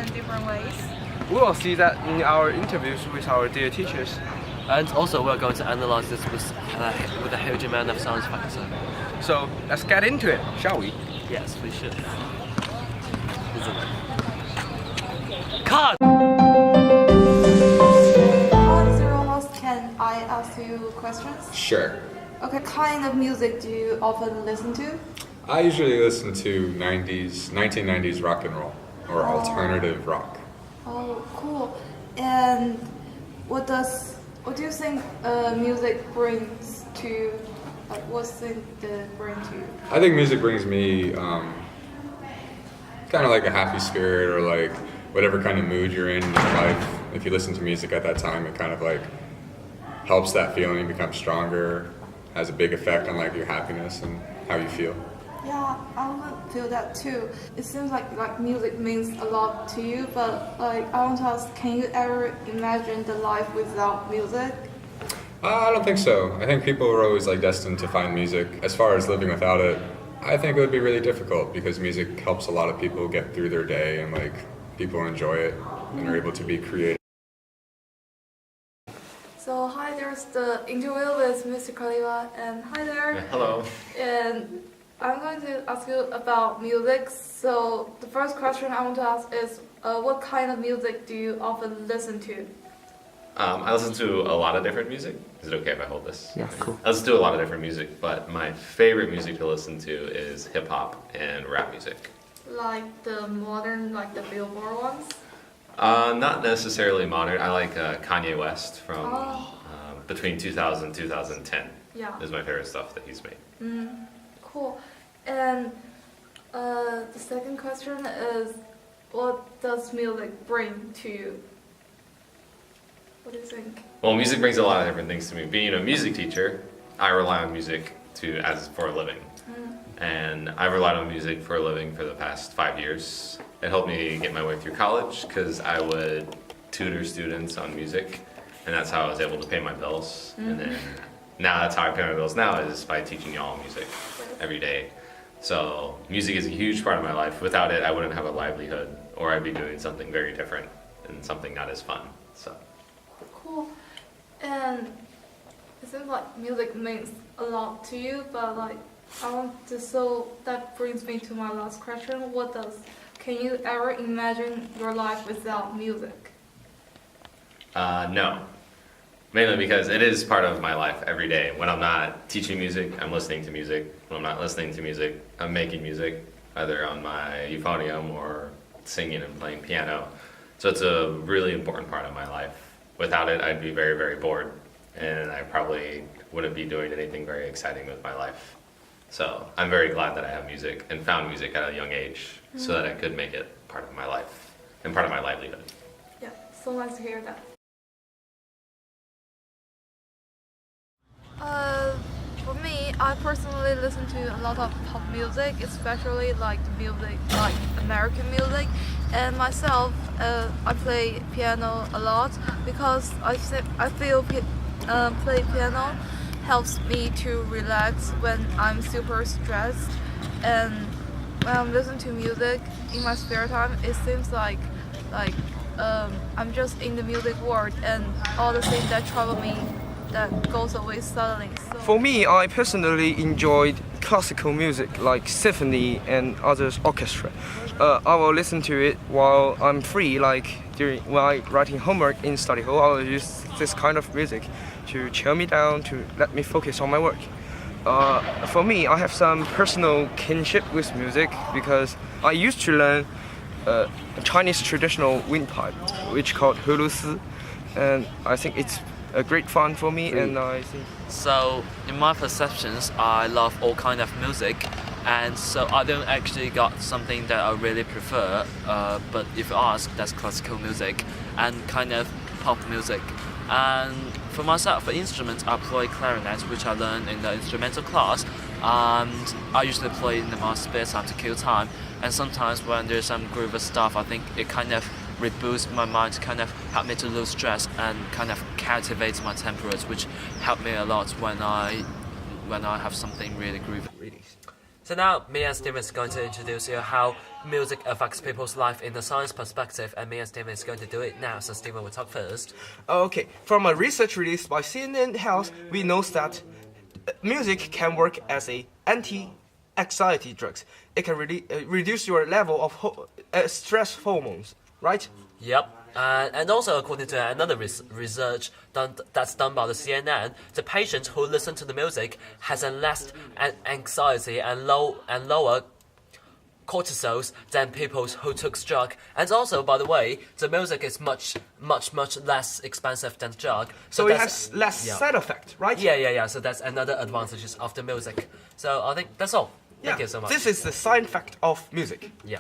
in different ways? We will see that in our interviews with our dear teachers. And also we're going to analyze this with a huge amount of science factor. So let's get into it, shall we? Yes, we should. Cut! Hi, Zero Host, can I ask you questions? Sure. Okay, kind of music do you often listen to? I usually listen to 1990s rock and roll, or alternative rock. Oh, cool. And what do you think music brings to, like, what's thing that bring to you? I think music brings me kind of like a happy spirit, or like whatever kind of mood you're in your life. If you listen to music at that time, it kind of like helps that feeling become stronger, has a big effect on like your happiness and how you feel. Yeah, I would feel that too. It seems like music means a lot to you, but like I want to ask, can you ever imagine the life without music? I don't think so. I think people are always like destined to find music. As far as living without it, I think it would be really difficult because music helps a lot of people get through their day, and like people enjoy it and are able to be creative. So hi, there's the interview with Mr. Khalifa, and hi there. Hello. And I'm going to ask you about music. So the first question I want to ask is, what kind of music do you often listen to? I listen to a lot of different music. Is it okay if I hold this? Yeah, cool. I listen to a lot of different music, but my favorite music to listen to is hip hop and rap music. Like the modern, like the Billboard ones? Not necessarily modern. I like Kanye West from Oh. between 2000 and 2010. Yeah. Is my favorite stuff that he's made. Cool. And the second question is, what does music bring to you? What do you think? Well, music brings a lot of different things to me. Being a music teacher, I rely on music for a living. And I've relied on music for a living for the past 5 years. It helped me get my way through college because I would tutor students on music, and that's how I was able to pay my bills. And then now that's how I pay my bills now, is by teaching y'all music every day. So music is a huge part of my life. Without it, I wouldn't have a livelihood, or I'd be doing something very different and something not as fun. So. Cool. And it seems like music means a lot to you, but like so that brings me to my last question. Can you ever imagine your life without music? No. Mainly because it is part of my life every day. When I'm not teaching music, I'm listening to music. When I'm not listening to music, I'm making music, either on my euphonium or singing and playing piano. So it's a really important part of my life. Without it, I'd be very, very bored, and I probably wouldn't be doing anything very exciting with my life. So I'm very glad that I have music and found music at a young age so that I could make it part of my life and part of my livelihood. Yeah, so nice to hear that. For me, I personally listen to a lot of pop music, especially like the music, like American music. And myself, I play piano a lot because I feel play piano helps me to relax when I'm super stressed. And when I'm listening to music in my spare time, it seems like I'm just in the music world, and all the things that trouble me that goes away suddenly. So For me, I personally enjoyed classical music like symphony and others orchestra. I will listen to it while I'm free, like when I'm writing homework in study hall. I will use this kind of music to chill me down, to let me focus on my work. For me, I have some personal kinship with music because I used to learn a Chinese traditional windpipe, which called hulusi, and I think it's a great fun for me. And I think So, in my perceptions, I love all kind of music, and so I don't actually got something that I really prefer. But if you ask, that's classical music and kind of pop music. And for myself, for instruments, I play clarinet, which I learned in the instrumental class. And I usually play in my spare time to kill time. And sometimes when there's some groovy stuff, I think it kind of reboosts my mind, kind of help me to lose stress and kind of captivates my tempers, which help me a lot when I have something really groovy. So now me and Steven is going to introduce you how music affects people's life in the science perspective, and me and Steven is going to do it now. So Steven will talk first. Okay, from a research released by CNN Health, we know that music can work as a anti-anxiety drug. It can really reduce your level of stress hormones, right? Yep. And also, according to another research that's done by the CNN, the patient who listen to the music has a less anxiety and lower cortisols than people who took drug. And also, by the way, the music is much less expensive than drug. So it has less side effect, right? Yeah. So that's another advantages of the music. So I think that's all. Thank you so much. This is the side fact of music. Yeah.